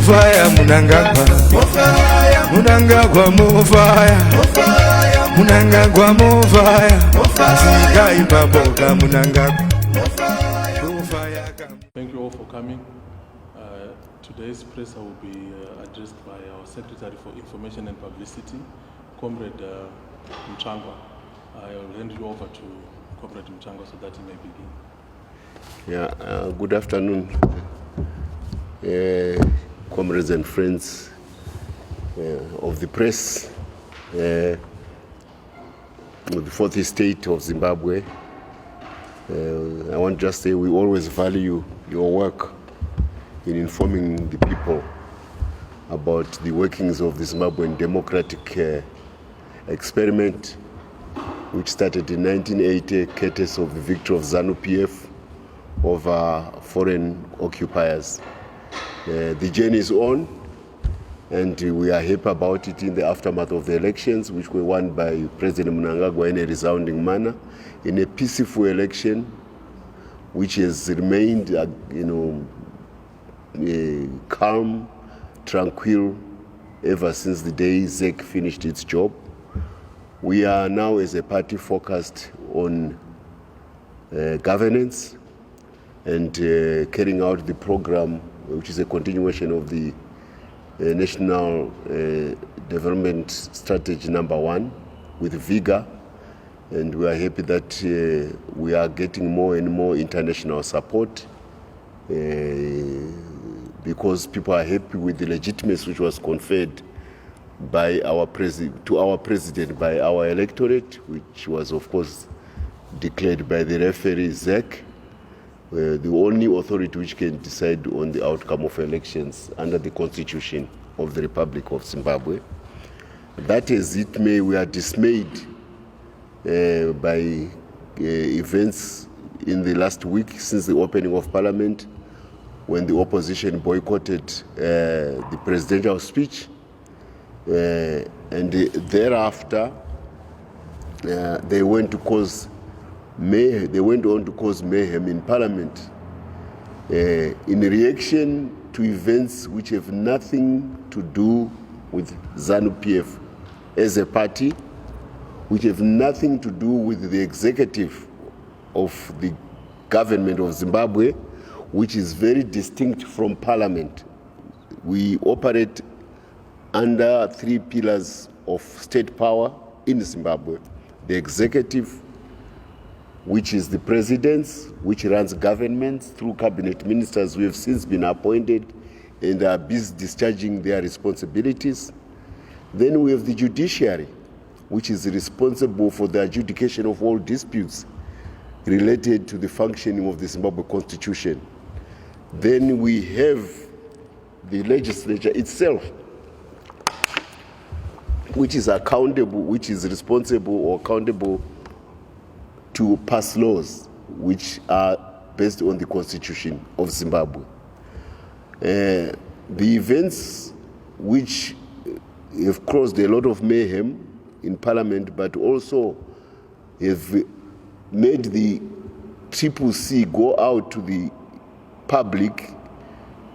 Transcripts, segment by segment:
Mufaya Munangagwa, Munangagwa Mufaya, Munangagwa Mufaya, Sigai Baboka Munangagwa. Thank you all for coming. Today's presser will be addressed by our Secretary for Information and Publicity, Comrade Mchangwa. I will hand you over to Comrade Mchangwa so that he may begin. Yeah, good afternoon, comrades and friends of the press, of the fourth estate of Zimbabwe. I want to just say we always value your work in informing the people about the workings of the Zimbabwean democratic experiment, which started in 1980, courtesy of the victory of ZanuPf over foreign occupiers. The journey is on, and we are happy about it in the aftermath of the elections, which were won by President Mnangagwa in a resounding manner, in a peaceful election, which has remained, calm, tranquil, ever since the day ZEC finished its job. We are now, as a party, focused on governance and carrying out the program, which is a continuation of the National Development Strategy #1 with vigor. And we are happy that we are getting more and more international support because people are happy with the legitimacy which was conferred by to our president by our electorate, which was of course declared by the referee ZEC, the only authority which can decide on the outcome of elections under the Constitution of the Republic of Zimbabwe. That as it may, we are dismayed by events in the last week since the opening of Parliament, when the opposition boycotted the presidential speech, and thereafter they went on to cause mayhem in Parliament in reaction to events which have nothing to do with ZanuPf as a party, which have nothing to do with the executive of the government of Zimbabwe, which is very distinct from Parliament. We operate under three pillars of state power in Zimbabwe: the executive, which is the presidents, which runs governments through cabinet ministers who have since been appointed and are busy discharging their responsibilities. Then we have the judiciary, which is responsible for the adjudication of all disputes related to the functioning of the Zimbabwe Constitution. Then we have the legislature itself, which is accountable, which is responsible or accountable to pass laws which are based on the Constitution of Zimbabwe. The events which have caused a lot of mayhem in Parliament, but also have made the CCC go out to the public,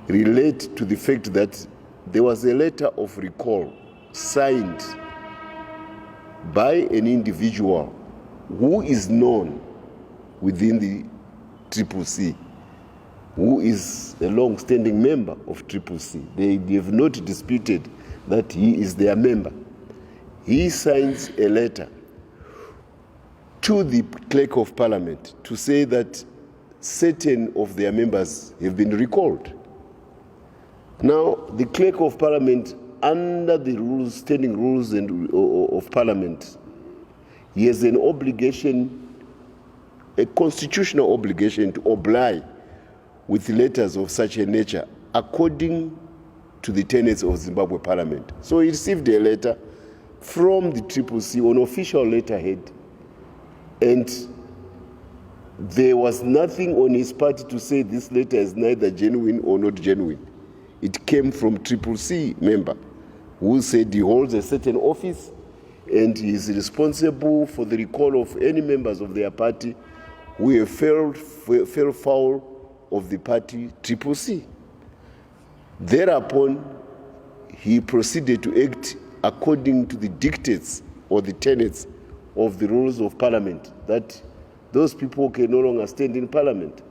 relate to the fact that there was a letter of recall signed by an individual who is known within the CCC, who is a long-standing member of CCC. They have not disputed that he is their member. He signs a letter to the Clerk of Parliament to say that certain of their members have been recalled. Now, the Clerk of Parliament, under the rules, standing rules of Parliament, he has an obligation, a constitutional obligation, to oblige with letters of such a nature according to the tenets of Zimbabwe Parliament. So he received a letter from the CCC on official letterhead, and there was nothing on his part to say this letter is neither genuine or not genuine. It came from CCC member who said he holds a certain office and he is responsible for the recall of any members of their party who have fell foul of the party CCC. Thereupon, he proceeded to act according to the dictates or the tenets of the rules of parliament, that those people can no longer stand in parliament.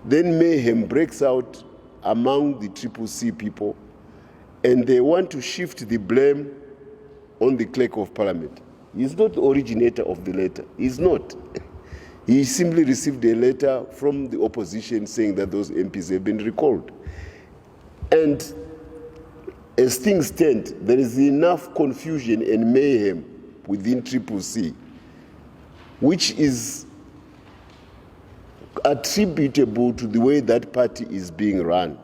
Then mayhem breaks out among the CCC people, and they want to shift the blame on the clerk of parliament. He's not the originator of the letter. He's not. He simply received a letter from the opposition saying that those MPs have been recalled. And as things stand, there is enough confusion and mayhem within CCC, which is attributable to the way that party is being run.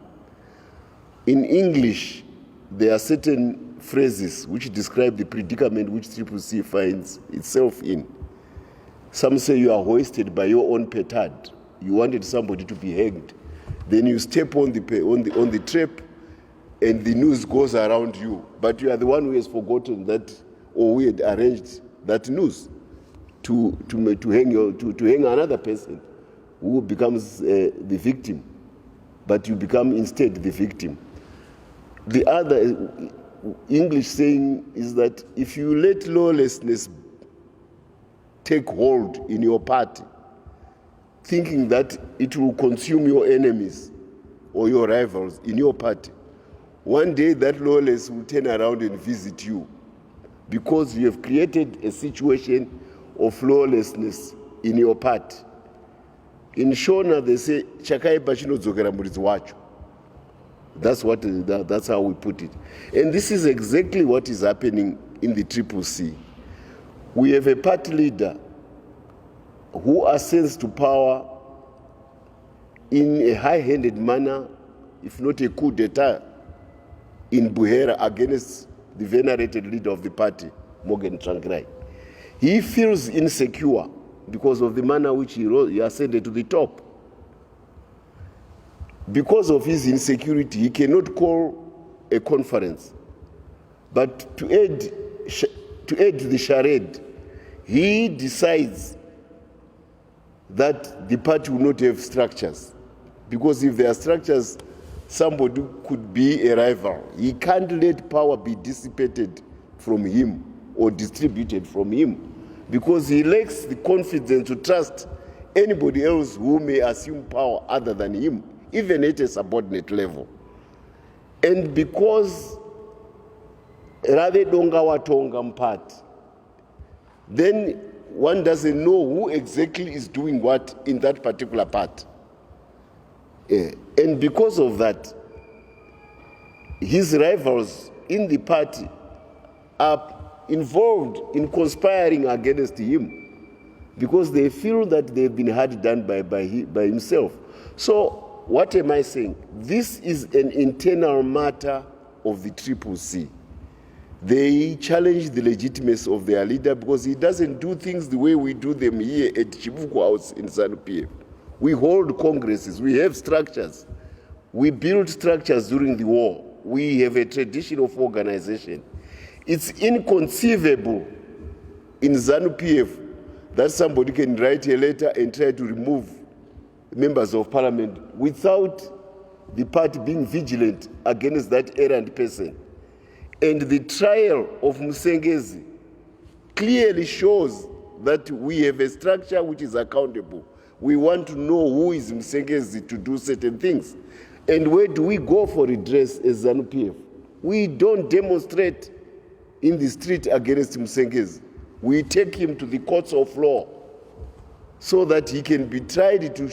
In English, there are certain phrases which describe the predicament which CCC finds itself in. Some say you are hoisted by your own petard. You wanted somebody to be hanged. Then you step on the trap and the news goes around you. But you are the one who has forgotten that, or who had arranged that news to hang another person who becomes the victim. But you become instead the victim. The other English saying is that if you let lawlessness take hold in your party, thinking that it will consume your enemies or your rivals in your party, one day that lawless will turn around and visit you because you have created a situation of lawlessness in your party. In Shona, they say, Chakai Bashino Zokera Muritz Wacho. That's how we put it. And this is exactly what is happening in the CCC. We have a party leader who ascends to power in a high-handed manner, if not a coup d'etat, in Buhera against the venerated leader of the party, Morgan Tsvangirai. He feels insecure because of the manner which he ascended to the top. Because of his insecurity, he cannot call a conference. But to add to the charade, he decides that the party will not have structures. Because if there are structures, somebody could be a rival. He can't let power be dissipated from him or distributed from him, because he lacks the confidence to trust anybody else who may assume power other than him, even at a subordinate level. And because Rave Donga Watonga Mpati, then one doesn't know who exactly is doing what in that particular part. And because of that, his rivals in the party are involved in conspiring against him because they feel that they've been hard done by himself. So what am I saying? This is an internal matter of the CCC. They challenge the legitimacy of their leader because he doesn't do things the way we do them here at Chibuku House in ZanuPf. We hold congresses, we have structures. We built structures during the war. We have a tradition of organization. It's inconceivable in ZanuPf that somebody can write a letter and try to remove members of parliament without the party being vigilant against that errant person. And the trial of Musengezi clearly shows that we have a structure which is accountable. We want to know who is Musengezi to do certain things. And where do we go for redress as ZanuPf? We don't demonstrate in the street against Musengezi. We take him to the courts of law so that he can be tried to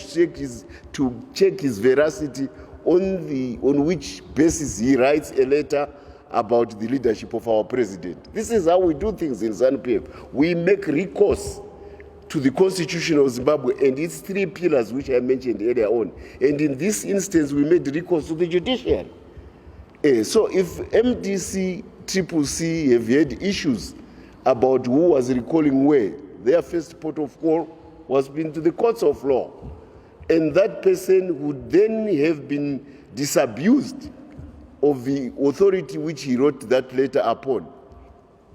check his veracity on which basis he writes a letter about the leadership of our president. This is how we do things in ZanuPf. We make recourse to the Constitution of Zimbabwe and its three pillars, which I mentioned earlier on. And in this instance, we made recourse to the judiciary. So if MDC, CCC have had issues about who was recalling where, their first port of call was been to the courts of law. And that person would then have been disabused of the authority which he wrote that letter upon.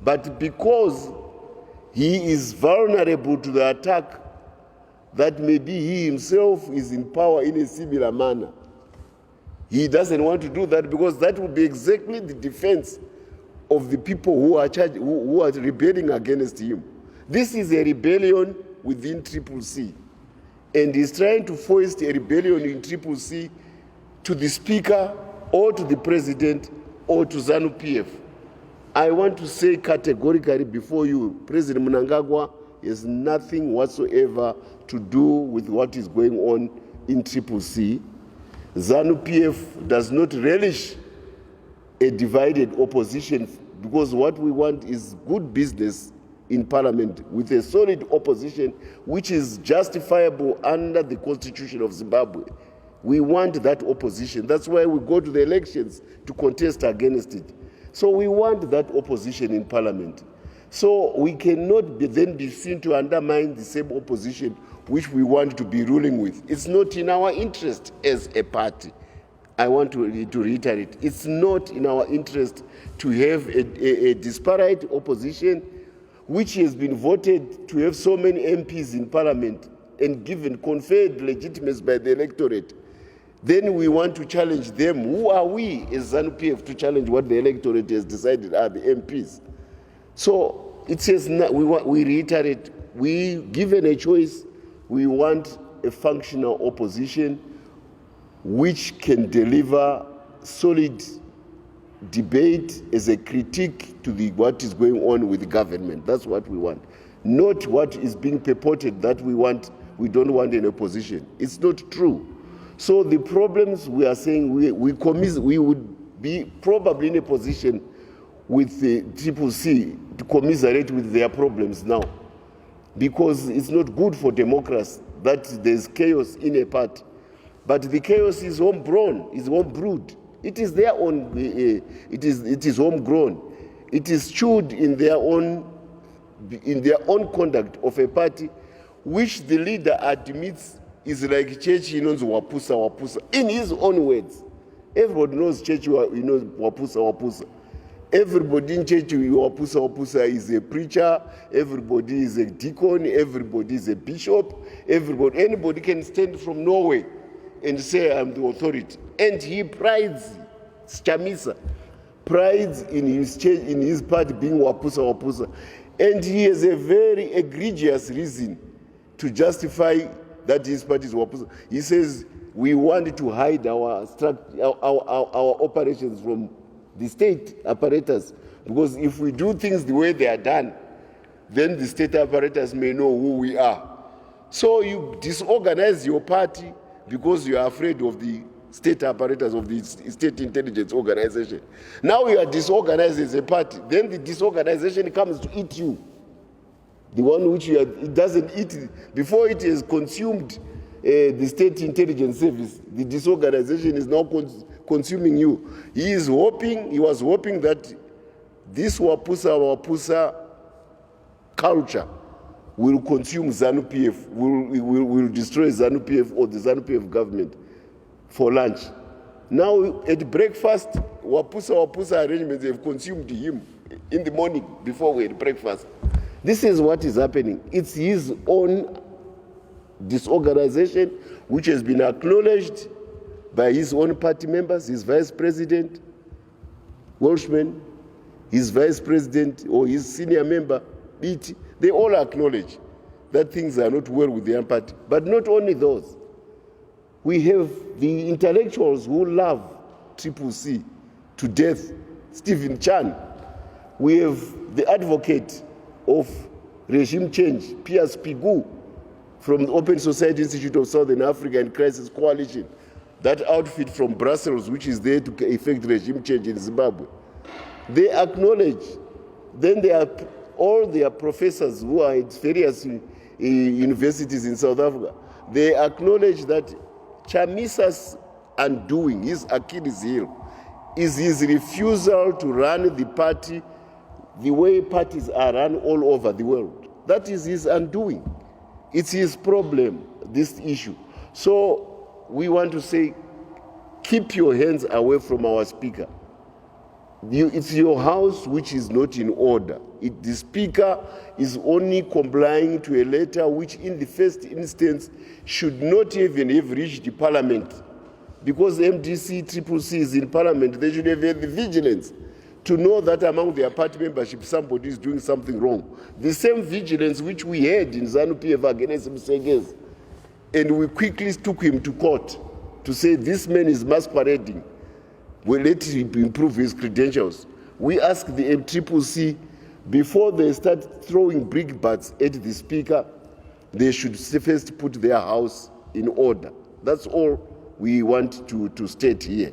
But because he is vulnerable to the attack that maybe he himself is in power in a similar manner, He doesn't want to do that because that will be exactly the defense of the people who are who are rebelling against him. This is a rebellion within CCC, and he's trying to foist a rebellion in CCC to the Speaker or to the President or to ZanuPf. I want to say categorically before you, President Mnangagwa has nothing whatsoever to do with what is going on in CCC. ZanuPf does not relish a divided opposition because what we want is good business in Parliament with a solid opposition which is justifiable under the Constitution of Zimbabwe. We want that opposition. That's why we go to the elections to contest against it. So we want that opposition in Parliament. So we cannot then be seen to undermine the same opposition which we want to be ruling with. It's not in our interest as a party. I want to reiterate, it's not in our interest to have a disparate opposition which has been voted to have so many MPs in Parliament and given, conferred legitimacy by the electorate. Then we want to challenge them. Who are we as ZanuPf to challenge what the electorate has decided are the MPs? So it says, we reiterate, we given a choice, we want a functional opposition which can deliver solid debate as a critique to what is going on with the government. That's what we want. Not what is being purported that we don't want an opposition. It's not true. So the problems we are saying, we would be probably in a position with the CCC to commiserate with their problems now, because it's not good for democracy that there's chaos in a party. But the chaos is homegrown, is homebrewed. It is their own. It is homegrown. It is chewed in their own conduct of a party, which the leader admits is like church. He knows wapusa. In his own words, everybody knows church. He knows wapusa. Everybody in church, wapusa is a preacher. Everybody is a deacon. Everybody is a bishop. Anybody can stand from Norway and say, I'm the authority. And he prides, Chamisa, prides in his church, in his party being wapusa. And he has a very egregious reason to justify that his party is wapusa. He says, we want to hide our operations from the state apparatus, because if we do things the way they are done, then the state apparatus may know who we are. So you disorganize your party because you are afraid of the state apparatus, of the state intelligence organization. Now you are disorganized as a party. Then the disorganization comes to eat you. The one which it doesn't eat, before it has consumed the state intelligence service, the disorganization is now consuming you. He was hoping that this wapusa culture will consume ZanuPf, will destroy ZanuPf or the ZanuPf government for lunch. Now at breakfast, wapusa arrangements have consumed him in the morning before we had breakfast. This is what is happening. It's his own disorganization, which has been acknowledged by his own party members, his vice president, Welshman, his vice president or his senior member, BT. They all acknowledge that things are not well with their party. But not only those. We have the intellectuals who love CCC to death, Stephen Chan. We have the advocate of regime change, Piers Pigu, from the Open Society Institute of Southern Africa and Crisis Coalition, that outfit from Brussels, which is there to effect regime change in Zimbabwe. They acknowledge, then they are all their professors who are at various universities in South Africa, they acknowledge that Chamisa's undoing, his Achilles heel, is his refusal to run the party the way parties are run all over the world. That is his undoing. It's his problem, this issue. So we want to say, keep your hands away from our speaker. It's your house which is not in order. The speaker is only complying to a letter which in the first instance should not even have reached the parliament. because MDC, CCC is in parliament, they should have had the vigilance to know that among their party membership somebody is doing something wrong. The same vigilance which we had in ZanuPf against Msengezi, and we quickly took him to court to say this man is masquerading. We'll let him improve his credentials. We asked the CCC, before they start throwing brickbats at the speaker, they should first put their house in order. That's all we want to state here.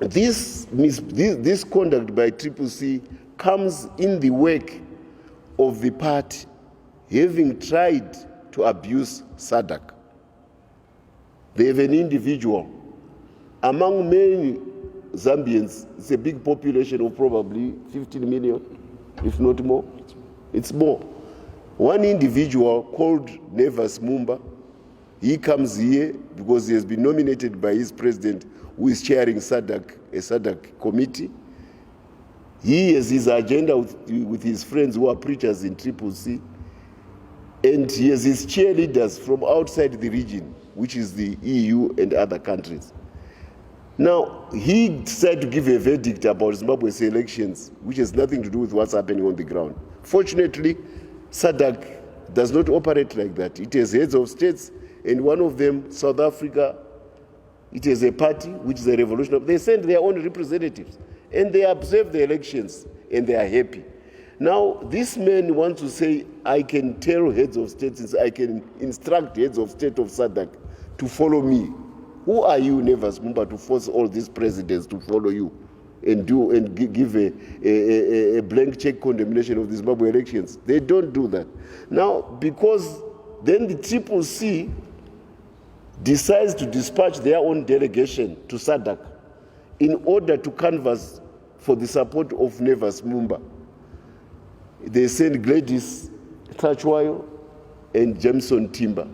This conduct by CCC comes in the wake of the party having tried to abuse SADC. They have an individual. Among many Zambians, it's a big population of probably 15 million, if not more. It's more. One individual called Nevas Mumba, he comes here because he has been nominated by his president, who is chairing SADC, a SADC committee. He has his agenda with his friends who are preachers in CCC, and he has his cheerleaders from outside the region, which is the EU and other countries. Now, he decided to give a verdict about Zimbabwe's elections, which has nothing to do with what's happening on the ground. Fortunately, SADC does not operate like that. It has heads of states, and one of them, South Africa, it is a party, which is a revolution. They send their own representatives, and they observe the elections, and they are happy. Now, this man wants to say, I can tell heads of states, I can instruct heads of state of SADC to follow me. Who are you, Nevas Mumba, to force all these presidents to follow you and give a blank check condemnation of the Zimbabwe elections? They don't do that. Now, because then the CCC decides to dispatch their own delegation to SADC in order to canvass for the support of Nevas Mumba. They send Gladys Tachwayo and Jameson Timber.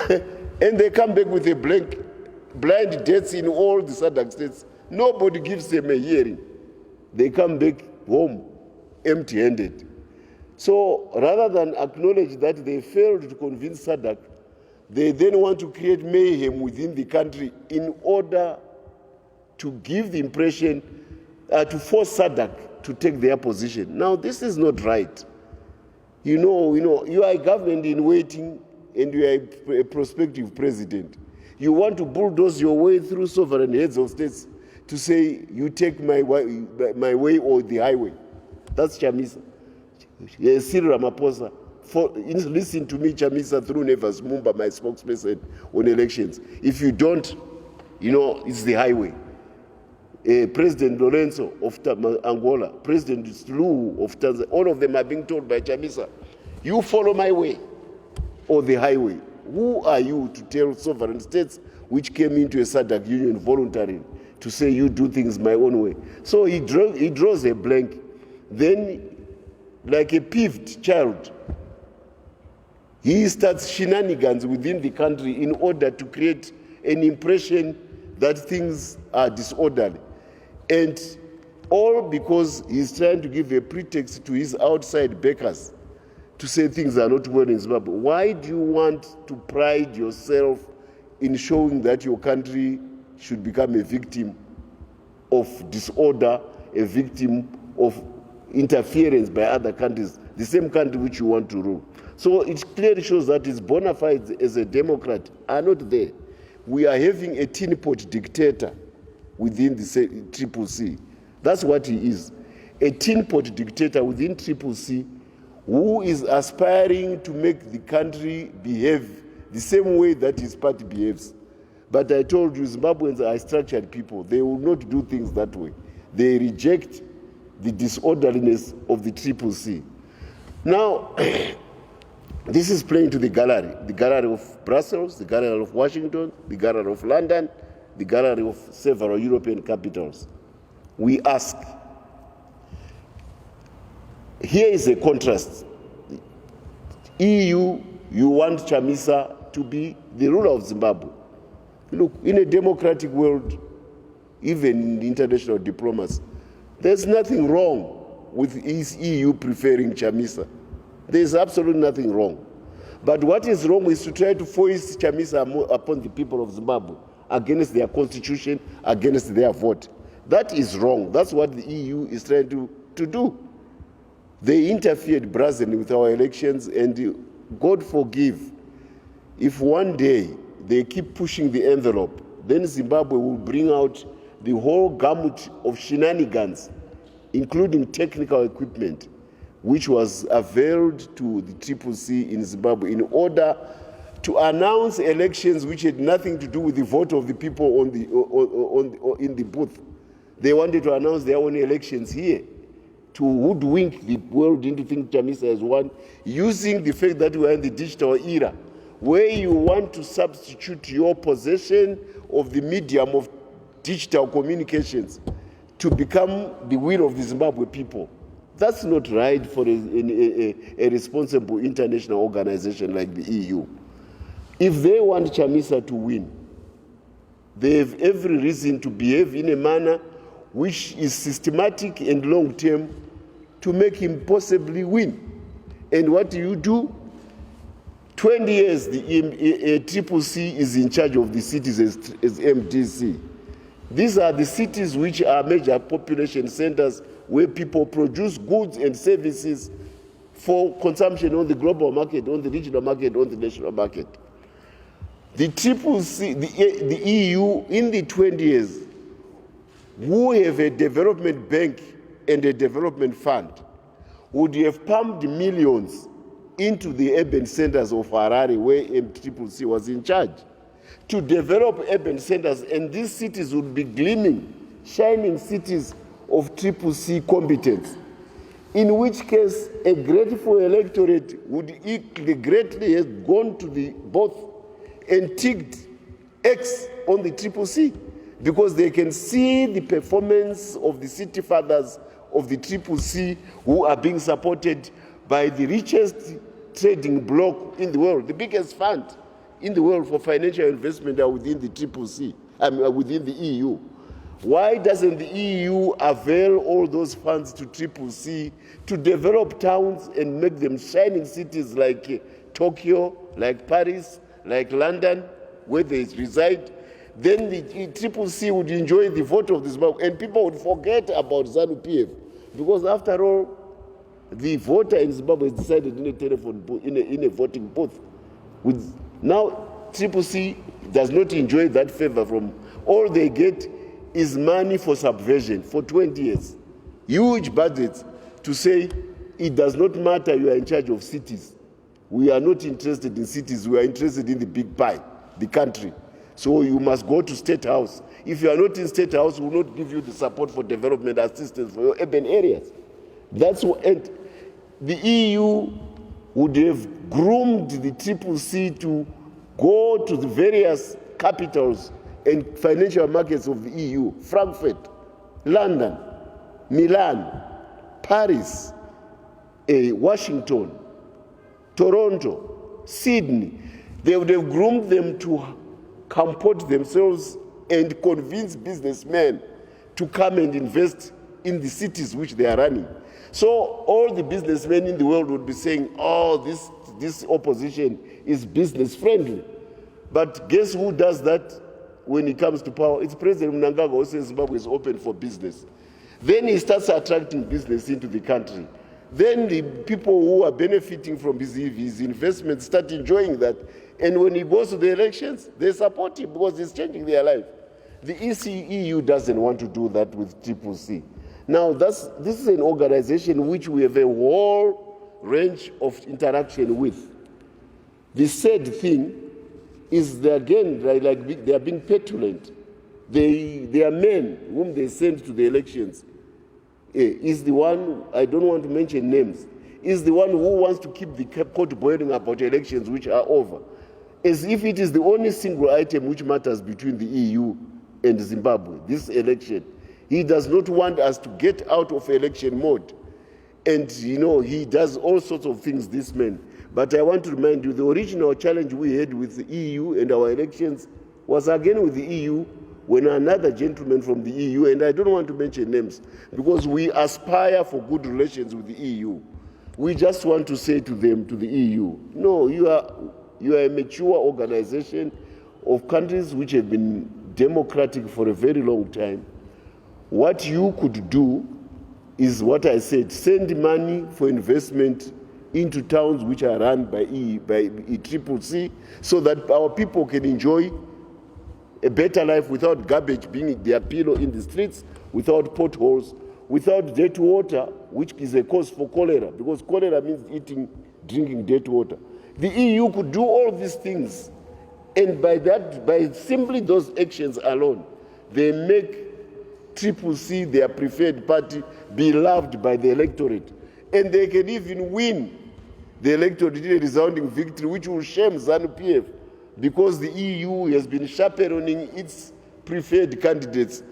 And they come back with a blind dates in all the SADC states. Nobody gives them a hearing. They come back home empty-handed. So rather than acknowledge that they failed to convince SADC, they then want to create mayhem within the country in order to give the impression, to force SADC to take their position. Now, this is not right. You know, you are a government in waiting, and you are a prospective president. You want to bulldoze your way through sovereign heads of states to say, you take my way or the highway. That's Chamisa. Cyril Ramaphosa. Listen to me, Chamisa, through Nevas Mumba, my spokesperson on elections. If you don't, it's the highway. President Lorenzo of Angola, President Slu of Tanzania, all of them are being told by Chamisa, you follow my way or the highway. Who are you to tell sovereign states which came into a SADC union voluntarily to say you do things my own way? So he draws a blank. Then, like a peeved child, he starts shenanigans within the country in order to create an impression that things are disorderly. And all because he's trying to give a pretext to his outside backers to say things are not well in Zimbabwe. Why do you want to pride yourself in showing that your country should become a victim of disorder, a victim of interference by other countries, the same country which you want to rule? So it clearly shows that his bona fides as a Democrat are not there. We are having a tin pot dictator within the CCC. That's what he is. A tin pot dictator within CCC who is aspiring to make the country behave the same way that his party behaves. But I told you, Zimbabweans are structured people. They will not do things that way. They reject the disorderliness of the CCC. Now, this is playing to the gallery of Brussels, the gallery of Washington, the gallery of London, the gallery of several European capitals. We ask, here is a contrast. EU, you want Chamisa to be the ruler of Zimbabwe. Look, in a democratic world, even in international diplomacy, there's nothing wrong with EU preferring Chamisa. There's absolutely nothing wrong. But what is wrong is to try to force Chamisa upon the people of Zimbabwe against their constitution, against their vote. That is wrong. That's what the EU is trying to do. They interfered brazenly with our elections, and God forgive, if one day they keep pushing the envelope, then Zimbabwe will bring out the whole gamut of shenanigans, including technical equipment, which was availed to the CCC in Zimbabwe in order to announce elections which had nothing to do with the vote of the people in the booth. They wanted to announce their own elections here, to hoodwink the world into thinking Chamisa has won, using the fact that we are in the digital era, where you want to substitute your possession of the medium of digital communications to become the will of the Zimbabwe people. That's not right for a responsible international organization like the EU. If they want Chamisa to win, they have every reason to behave in a manner which is systematic and long-term to make him possibly win. And what do? 20 years the CCC is in charge of the cities as MDC. These are the cities which are major population centers where people produce goods and services for consumption on the global market, on the regional market, on the national market. The CCC, the EU, in the 20 years, who have a development bank and a development fund, would have pumped millions into the urban centers of Harare, where CCC was in charge, to develop urban centers, and these cities would be gleaming, shining cities of CCC competence, in which case a grateful electorate would equally greatly have gone to the both and ticked X on the CCC, because they can see the performance of the city fathers of the CCC who are being supported by the richest trading bloc in the world. The biggest fund in the world for financial investment are within the CCC, within the EU. Why doesn't the EU avail all those funds to CCC to develop towns and make them shining cities like Tokyo, like Paris, like London, where they reside? Then the CCC would enjoy the vote of the Zimbabwe, and people would forget about ZanuPf, because after all, the voter in Zimbabwe is decided in a telephone booth, in a voting booth. Now, CCC does not enjoy that favor from. All they get is money for subversion for 20 years. Huge budgets to say it does not matter you are in charge of cities. We are not interested in cities, we are interested in the big pie, the country. So you must go to State House. If you are not in State House, we will not give you the support for development assistance for your urban areas. That's what, and the EU would have groomed the CCC to go to the various capitals and financial markets of the EU: Frankfurt, London, Milan, Paris, Washington, Toronto, Sydney. They would have groomed them to comport themselves and convince businessmen to come and invest in the cities which they are running. So all the businessmen in the world would be saying, oh, this opposition is business friendly. But guess who does that when it comes to power? It's President Mnangagwa who says Zimbabwe is open for business. Then he starts attracting business into the country. Then the people who are benefiting from his investments start enjoying that. And when he goes to the elections, they support him because he's changing their life. The EU doesn't want to do that with CCC. Now, this is an organization which we have a whole range of interaction with. The sad thing is that, again, they are being petulant. They are men whom they send to the elections. Is the one, I don't want to mention names, is the one who wants to keep the court boiling about elections which are over, as if it is the only single item which matters between the EU and Zimbabwe, this election. He does not want us to get out of election mode. And, he does all sorts of things, this man. But I want to remind you, the original challenge we had with the EU and our elections was again with the EU, when another gentleman from the EU, and I don't want to mention names, because we aspire for good relations with the EU. We just want to say to them, to the EU, no, you are a mature organization of countries which have been democratic for a very long time. What you could do is what I said, send money for investment into towns which are run by ECCC, so that our people can enjoy a better life without garbage being their pillow in the streets, without potholes, without dirty water, which is a cause for cholera, because cholera means drinking dirty water. The EU could do all these things, and by simply those actions alone, they make ZANU-PF their preferred party, beloved by the electorate, and they can even win the electorate in a resounding victory, which will shame ZANU-PF, because the EU has been chaperoning its preferred candidates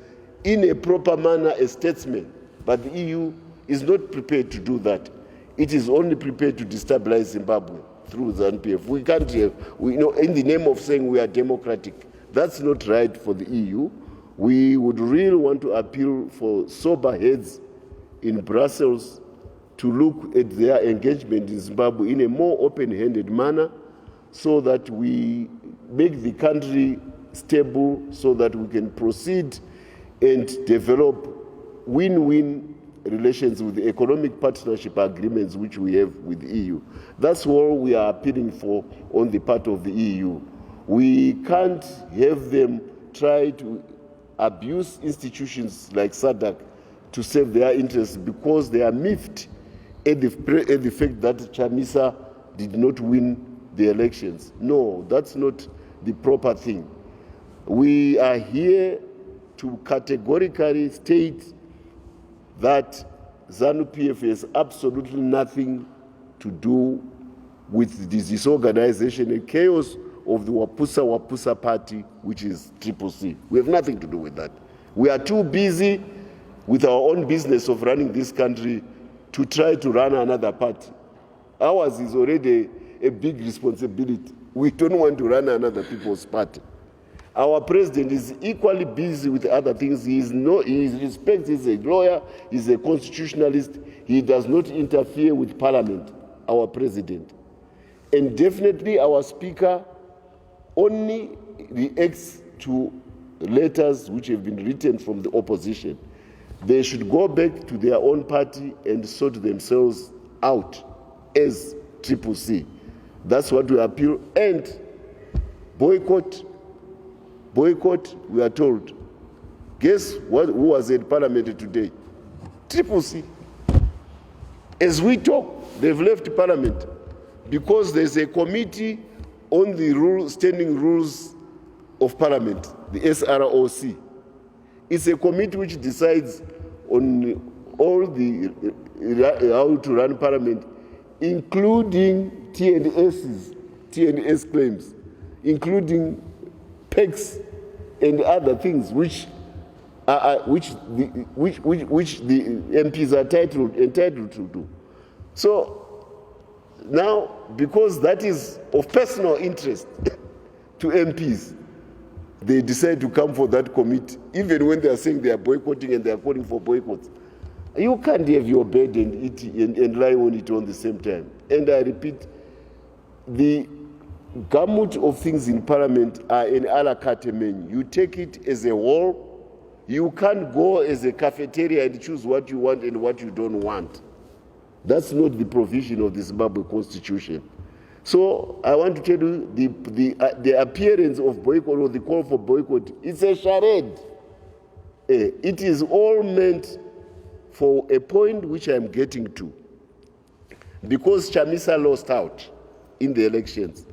in a proper manner as statesmen. But the EU is not prepared to do that. It is only prepared to destabilize Zimbabwe through ZANU-PF. We can't have, in the name of saying we are democratic. That's not right for the EU. We would really want to appeal for sober heads in Brussels to look at their engagement in Zimbabwe in a more open-handed manner, so that we make the country stable, so that we can proceed and develop win-win relations with the economic partnership agreements which we have with the EU. That's all we are appealing for on the part of the EU. We can't have them try to abuse institutions like SADC to serve their interests, because they are miffed at the fact that Chamisa did not win the elections. No, that's not the proper thing. We are here to categorically state that ZANU-PF has absolutely nothing to do with the disorganization and chaos of the Wapusa party, which is ZANU-PF. We have nothing to do with that. We are too busy with our own business of running this country to try to run another party. Ours is already a big responsibility. We don't want to run another people's party. Our president is equally busy with other things. He respects, he's a lawyer, he's a constitutionalist. He does not interfere with parliament, our president. And definitely our speaker only reacts to letters which have been written from the opposition. They should go back to their own party and sort themselves out as ZANU-PF. That's what we appeal. And boycott, we are told. Guess who was in parliament today? ZANU-PF. As we talk, they've left parliament because there's a committee on the standing rules of parliament, the SROC. It's a committee which decides on all the how to run parliament, including T&S claims, including PECs and other things which the MPs are entitled to do. So now, because that is of personal interest to MPs, they decide to come for that committee, even when they are saying they are boycotting and they are calling for boycotts. You can't have your bed and eat and lie on it on the same time. And I repeat, the gamut of things in parliament are an a la carte menu. You take it as a whole. You can't go as a cafeteria and choose what you want and what you don't want. That's not the provision of the Zimbabwe Constitution. So I want to tell you, the appearance of boycott or the call for boycott, it's a charade. It is all meant for a point which I'm getting to. Because Chamisa lost out in the elections,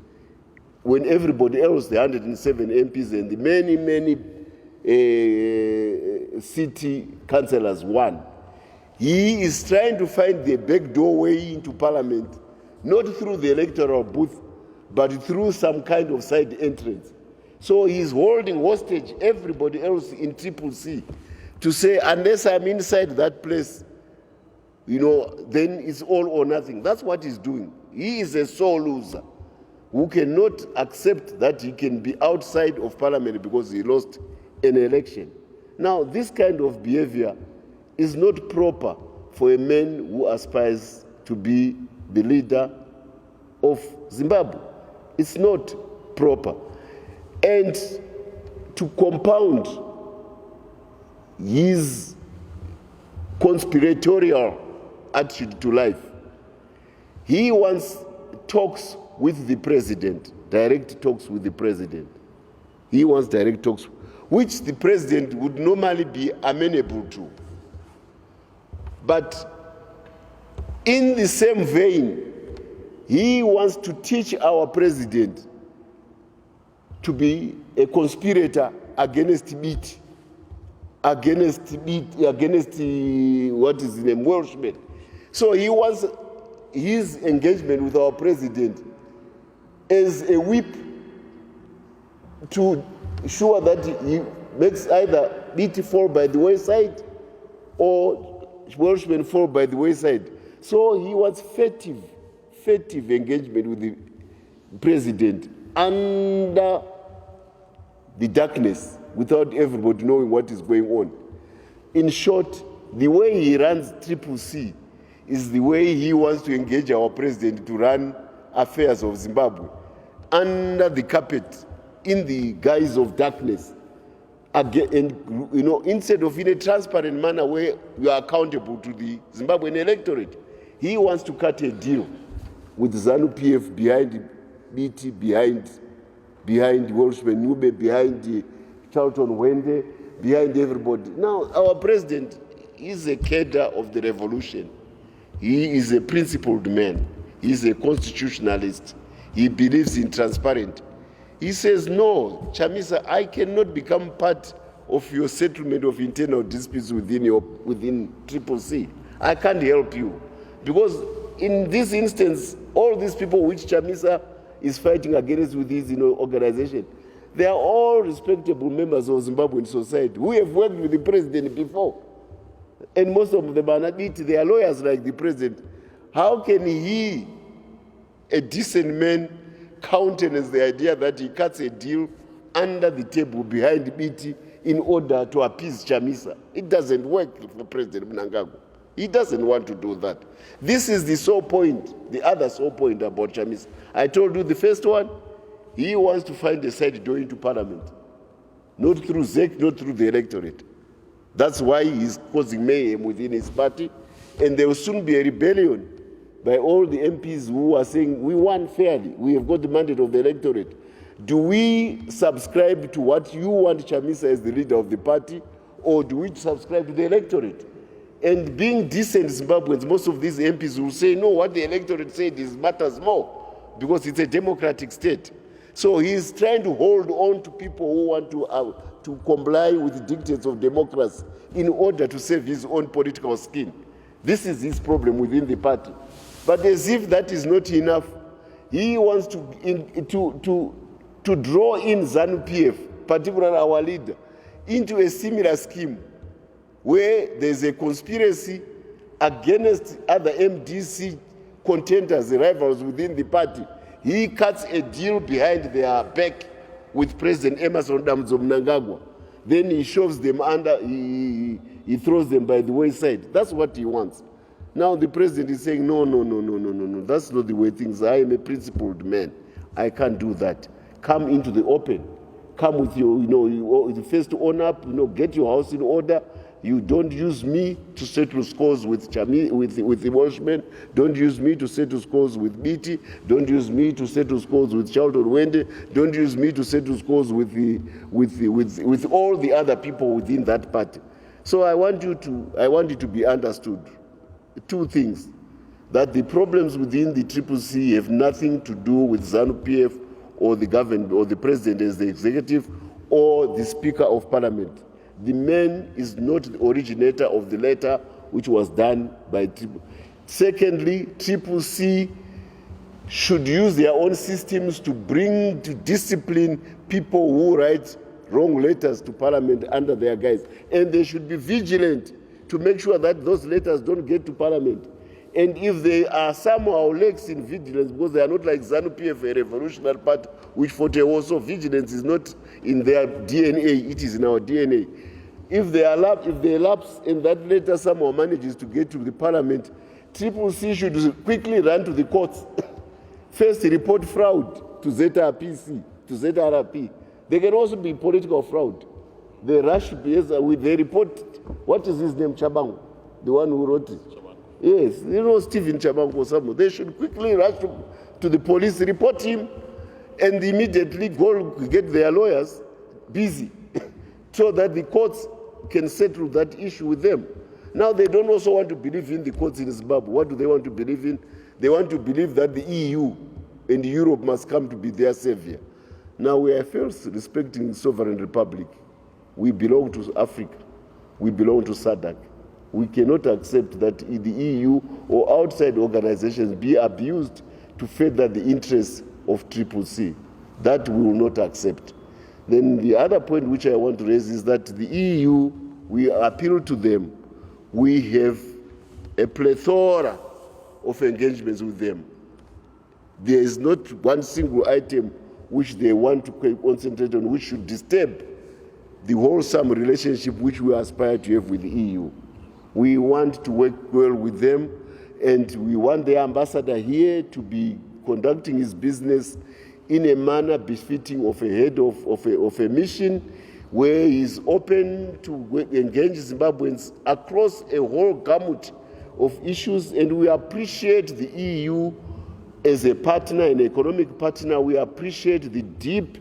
when everybody else, the 107 MPs and the many city councillors won, he is trying to find the back doorway into parliament, not through the electoral booth, but through some kind of side entrance. So he's holding hostage everybody else in ZANU-PF to say, unless I'm inside that place, then it's all or nothing. That's what he's doing. He is a sore loser who cannot accept that he can be outside of parliament because he lost an election. Now, this kind of behavior is not proper for a man who aspires to be the leader of Zimbabwe. It's not proper. And to compound his conspiratorial attitude to life, he wants talks with the president, direct talks with the president. He wants direct talks, which the president would normally be amenable to. But in the same vein, he wants to teach our president to be a conspirator against BT, against what is his name, Welshman. So he wants his engagement with our president as a whip to ensure that he makes either BT fall by the wayside or Welshman fall by the wayside. So he wants furtive engagement with the president under the darkness without everybody knowing what is going on. In short, the way he runs ZanuPf is the way he wants to engage our president to run affairs of Zimbabwe under the carpet, in the guise of darkness. And, instead of in a transparent manner where you are accountable to the Zimbabwean electorate, he wants to cut a deal with ZanuPf behind BT, behind Welshman Nube, behind Charlton Wende, behind everybody. Now, our president is a cadre of the revolution. He is a principled man. He is a constitutionalist. He believes in transparent. He says, no, Chamisa, I cannot become part of your settlement of internal disputes within ZanuPf. I can't help you. Because in this instance, all these people which Chamisa is fighting against with his organization, they are all respectable members of Zimbabwean society who have worked with the president before. And most of them are not it. They are lawyers like the president. How can he, a decent man, countenance the idea that he cuts a deal under the table behind BT in order to appease Chamisa? It doesn't work for President Mnangagwa. He doesn't want to do that. This is the sole point, the other sole point about Chamisa. I told you the first one, he wants to find a side door into parliament. Not through ZEC, not through the electorate. That's why he's causing mayhem within his party, and there will soon be a rebellion by all the MPs who are saying, we won fairly, we have got the mandate of the electorate. Do we subscribe to what you want Chamisa as the leader of the party, or do we subscribe to the electorate? And being decent Zimbabweans, most of these MPs will say, no, what the electorate said matters more, because it's a democratic state. So he's trying to hold on to people who want to comply with the dictates of democracy in order to save his own political skin. This is his problem within the party. But as if that is not enough, he wants to draw in ZanuPf, particularly our leader, into a similar scheme where there's a conspiracy against other MDC contenders, rivals within the party. He cuts a deal behind their back with President Emerson Mnangagwa. Then he shoves them under, he throws them by the wayside. That's what he wants. Now the president is saying, no, that's not the way things are. I am a principled man. I can't do that. Come into the open. Come with your, you first own up, get your house in order. You don't use me to settle scores with the Welshman. Don't use me to settle scores with BT. Don't use me to settle scores with Charlton Wende. Don't use me to settle scores with all the other people within that party. So I want it to be understood. Two things: that the problems within the ZanuPf have nothing to do with ZanuPf or the government or the president as the executive or the Speaker of Parliament. The man is not the originator of the letter which was done by ZanuPf. Secondly, ZanuPf should use their own systems to bring to discipline people who write wrong letters to Parliament under their guise. And they should be vigilant to make sure that those letters don't get to Parliament. And if they are somehow lax in vigilance, because they are not like ZanuPf, a revolutionary party, which for also vigilance is not in their DNA, it is in our DNA. If they lapse and that letter somehow manages to get to the Parliament, Triple C should quickly run to the courts. First, report fraud to ZRPC, to ZRP. There can also be political fraud. They rush, they report, what is his name, Chabangu? The one who wrote it? Chabangu. Yes, Stephen Chabangu or someone. They should quickly rush to the police, report him, and immediately go get their lawyers busy so that the courts can settle that issue with them. Now, they don't also want to believe in the courts in Zimbabwe. What do they want to believe in? They want to believe that the EU and Europe must come to be their savior. Now, we are first respecting sovereign republic. We belong to Africa. We belong to SADC. We cannot accept that the EU or outside organizations be abused to further the interests of Triple C. That we will not accept. Then the other point which I want to raise is that the EU, we appeal to them. We have a plethora of engagements with them. There is not one single item which they want to concentrate on, which should disturb the wholesome relationship which we aspire to have with the EU. We want to work well with them, and we want the ambassador here to be conducting his business in a manner befitting of a head of a mission where he is open to engage Zimbabweans across a whole gamut of issues, and we appreciate the EU as a partner, an economic partner. We appreciate the deep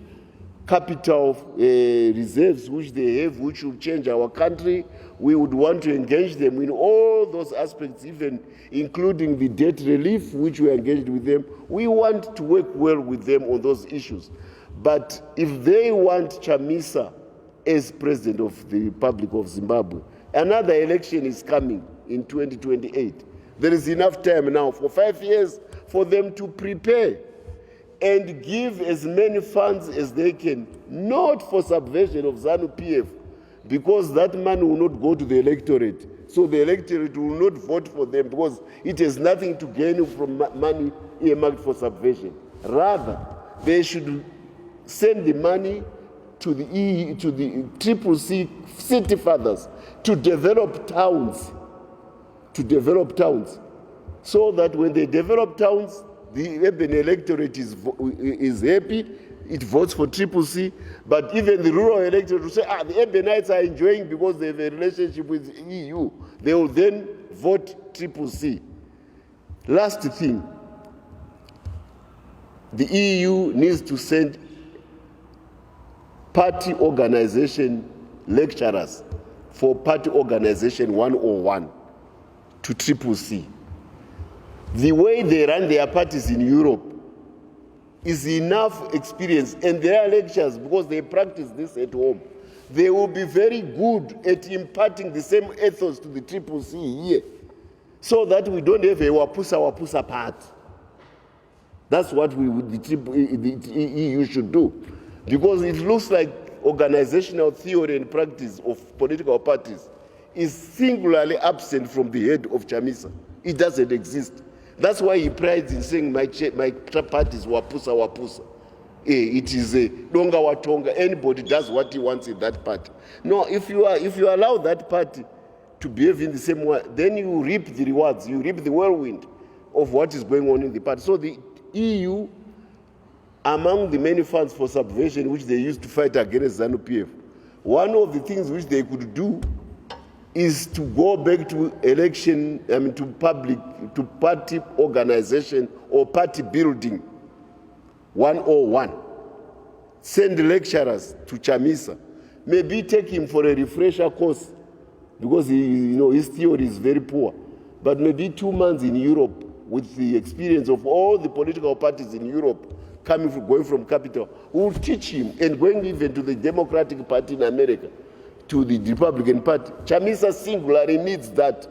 capital reserves which they have, which will change our country. We would want to engage them in all those aspects, even including the debt relief, which we engaged with them. We want to work well with them on those issues. But if they want Chamisa as president of the Republic of Zimbabwe, another election is coming in 2028. There is enough time now for 5 years for them to prepare and give as many funds as they can, not for subversion of ZanuPf, because that money will not go to the electorate. So the electorate will not vote for them because it has nothing to gain from money earmarked for subversion. Rather, they should send the money to the Triple C city fathers to develop towns, so that when they develop towns, the urban electorate is happy, it votes for Triple C, but even the rural electorate will say, the urbanites are enjoying because they have a relationship with the EU. They will then vote Triple C. Last thing, the EU needs to send party organization lecturers for party organization 101 to Triple C. The way they run their parties in Europe is enough experience, and their lectures, because they practice this at home, they will be very good at imparting the same ethos to the Triple C here, so that we don't have a wapusa part. That's what the EU should do, because it looks like organizational theory and practice of political parties is singularly absent from the head of Chamisa. It doesn't exist. That's why he prides in saying my party is wapusa. It is a donga watonga. Anybody does what he wants in that party. No, if you allow that party to behave in the same way, then you reap the rewards, you reap the whirlwind of what is going on in the party. So the EU, among the many funds for subversion which they used to fight against ZanuPf, one of the things which they could do is to go back to to party organization or party building 101. Send lecturers to Chamisa. Maybe take him for a refresher course because his theory is very poor. But maybe 2 months in Europe with the experience of all the political parties in Europe going from capital will teach him, and going even to the Democratic Party in America, to the Republican Party. Chamisa singularly needs that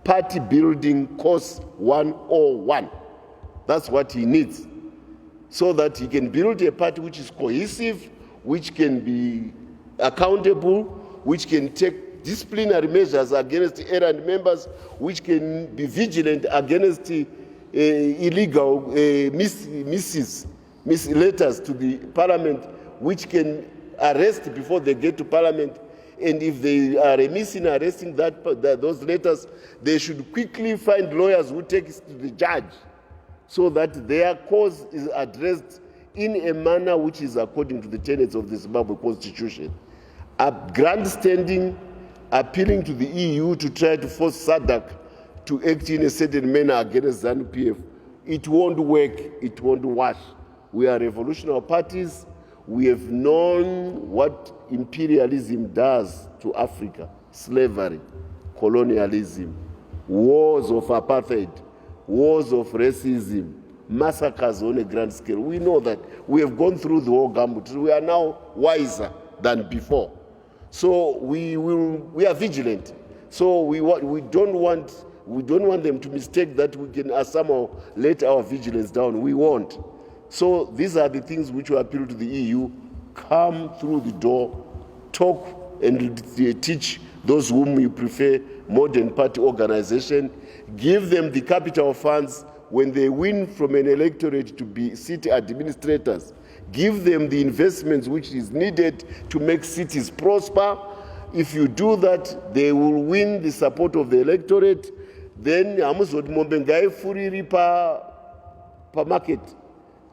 party building course 101. That's what he needs, so that he can build a party which is cohesive, which can be accountable, which can take disciplinary measures against errant members, which can be vigilant against illegal letters to the parliament, which can arrest before they get to parliament, And if they are remiss in arresting those letters, they should quickly find lawyers who take it to the judge so that their cause is addressed in a manner which is according to the tenets of the Zimbabwe Constitution. Grandstanding, appealing to the EU to try to force SADC to act in a certain manner against ZanuPf, it won't work, it won't wash. We are revolutionary parties. We have known what imperialism does to Africa: slavery, colonialism, wars of apartheid, wars of racism, massacres on a grand scale. We know that. We have gone through the whole gambit. We are now wiser than before. So we are vigilant. So we don't want them to mistake that we can somehow let our vigilance down. We won't. So these are the things which will appeal to the EU. Come through the door, talk and teach those whom you prefer modern party organization. Give them the capital funds when they win from an electorate to be city administrators. Give them the investments which is needed to make cities prosper. If you do that, they will win the support of the electorate. Then per market,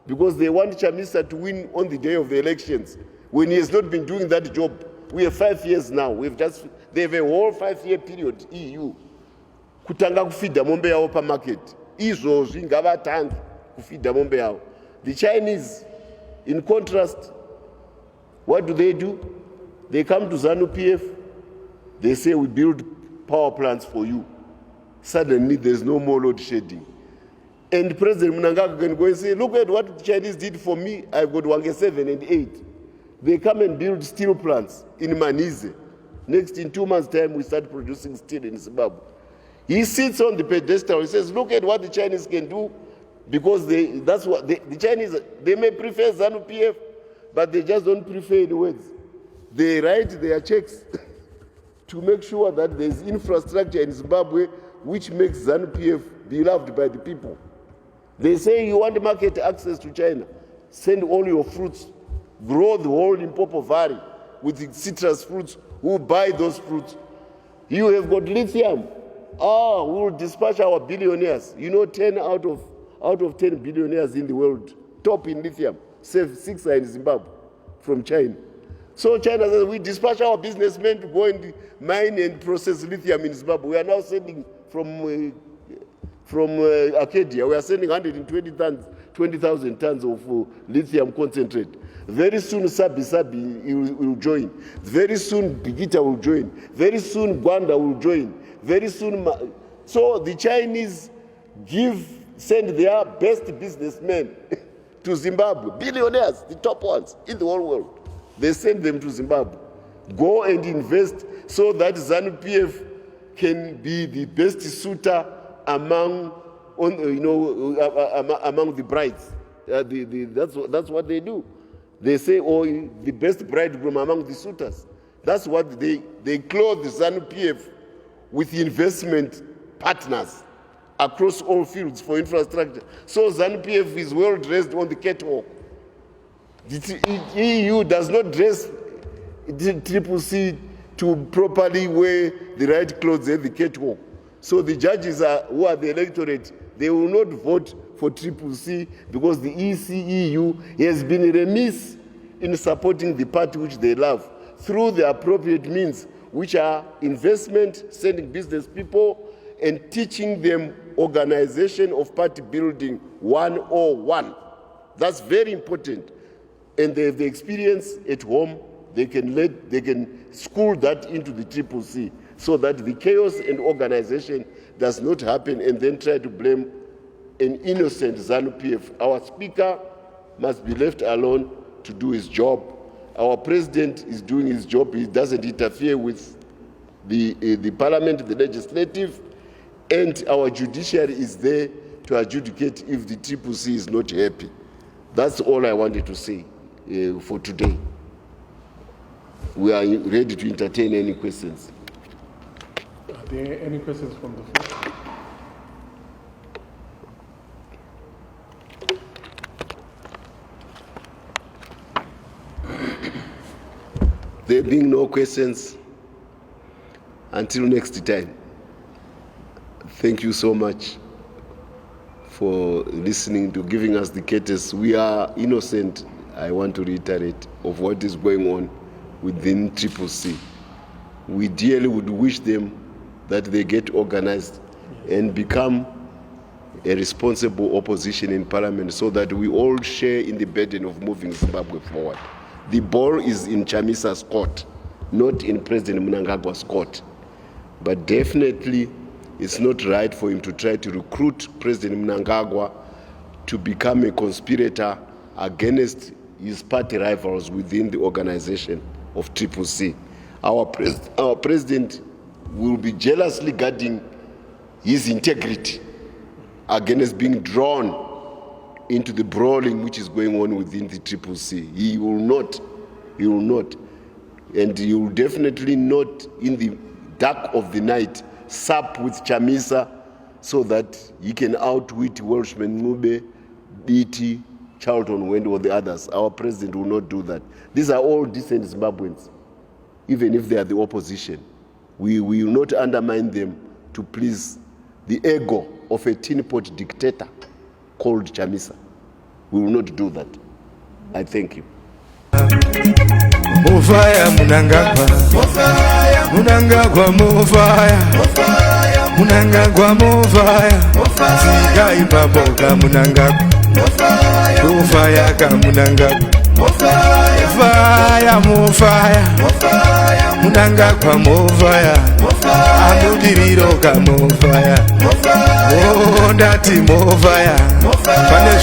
because they want Chamisa to win on the day of the elections when he has not been doing that job. We have 5 years now. They have a whole 5-year period, EU. Kutanga kufida mombe yao per market. Izo zingavatanga kufida mombe yao. The Chinese, in contrast, what do? They come to ZanuPf, they say we build power plants for you. Suddenly there's no more load shedding. And President Mnangagwa can go and say, look at what the Chinese did for me. I've got Wange 7 and 8. They come and build steel plants in Manize. Next, in 2 months' time, we start producing steel in Zimbabwe. He sits on the pedestal. He says, look at what the Chinese can do, because the Chinese, they may prefer ZanuPf, but they just don't prefer in words. They write their checks to make sure that there's infrastructure in Zimbabwe which makes ZanuPf beloved by the people. They say you want market access to China. Send all your fruits. Grow the whole Limpopo Valley with the citrus fruits. Who buy those fruits? You have got lithium. We will dispatch our billionaires. 10 out of 10 billionaires in the world, top in lithium, 6 are in Zimbabwe from China. So China says, we dispatch our businessmen to go and mine and process lithium in Zimbabwe. We are now sending from Arcadia, we are sending 120,000 tons of lithium concentrate. Very soon Sabi will join. Very soon Bigita will join. Very soon Gwanda will join. Very soon. So the Chinese send their best businessmen to Zimbabwe, billionaires, the top ones in the whole world. They send them to Zimbabwe. Go and invest so that ZanuPf can be the best suitor among the brides. That's what they do. They say, the best bridegroom among the suitors. That's what they clothe the ZanuPf with investment partners across all fields for infrastructure. So ZanuPf is well dressed on the catwalk. The EU does not dress the CCC to properly wear the right clothes at the catwalk. So the judges who are the electorate, they will not vote for CCC because the ECEU has been remiss in supporting the party which they love through the appropriate means, which are investment, sending business people, and teaching them organization of party building 101. That's very important. And they have the experience at home. They can school that into the CCC so that the chaos and organization does not happen and then try to blame an innocent ZanuPf. Our speaker must be left alone to do his job. Our president is doing his job. He doesn't interfere with the parliament, the legislative, and our judiciary is there to adjudicate if the CCC is not happy. That's all I wanted to say for today. We are ready to entertain any questions. Are there any questions from the floor? There being no questions, Until next time, thank you so much for listening, to giving us the courtesy. We are innocent, I want to reiterate, of what is going on within CCC. We dearly would wish them that they get organized and become a responsible opposition in parliament, so that we all share in the burden of moving Zimbabwe forward. The ball is in Chamisa's court, not in President Mnangagwa's court. But definitely it's not right for him to try to recruit President Mnangagwa to become a conspirator against his party rivals within the organization of CCC. Our president will be jealously guarding his integrity against being drawn into the brawling which is going on within the CCC. He will not, and he will definitely not, in the dark of the night, sup with Chamisa so that he can outwit Welshman Ngube, BT, Charlton Wend, or the others. Our president will not do that. These are all decent Zimbabweans, even if they are the opposition. We will not undermine them to please the ego of a tin-pot dictator called Chamisa. We will not do that. I thank you. Mufaya Mnangagwa, Mnangagwa mufaya, Mnangagwa mufaya, Zigai baboka Mnangagwa, mufaya ka Mnangagwa, mufaya mufaya, Mnangagwa mufaya, amudibiro ka mufaya, oh ndati mufaya, pane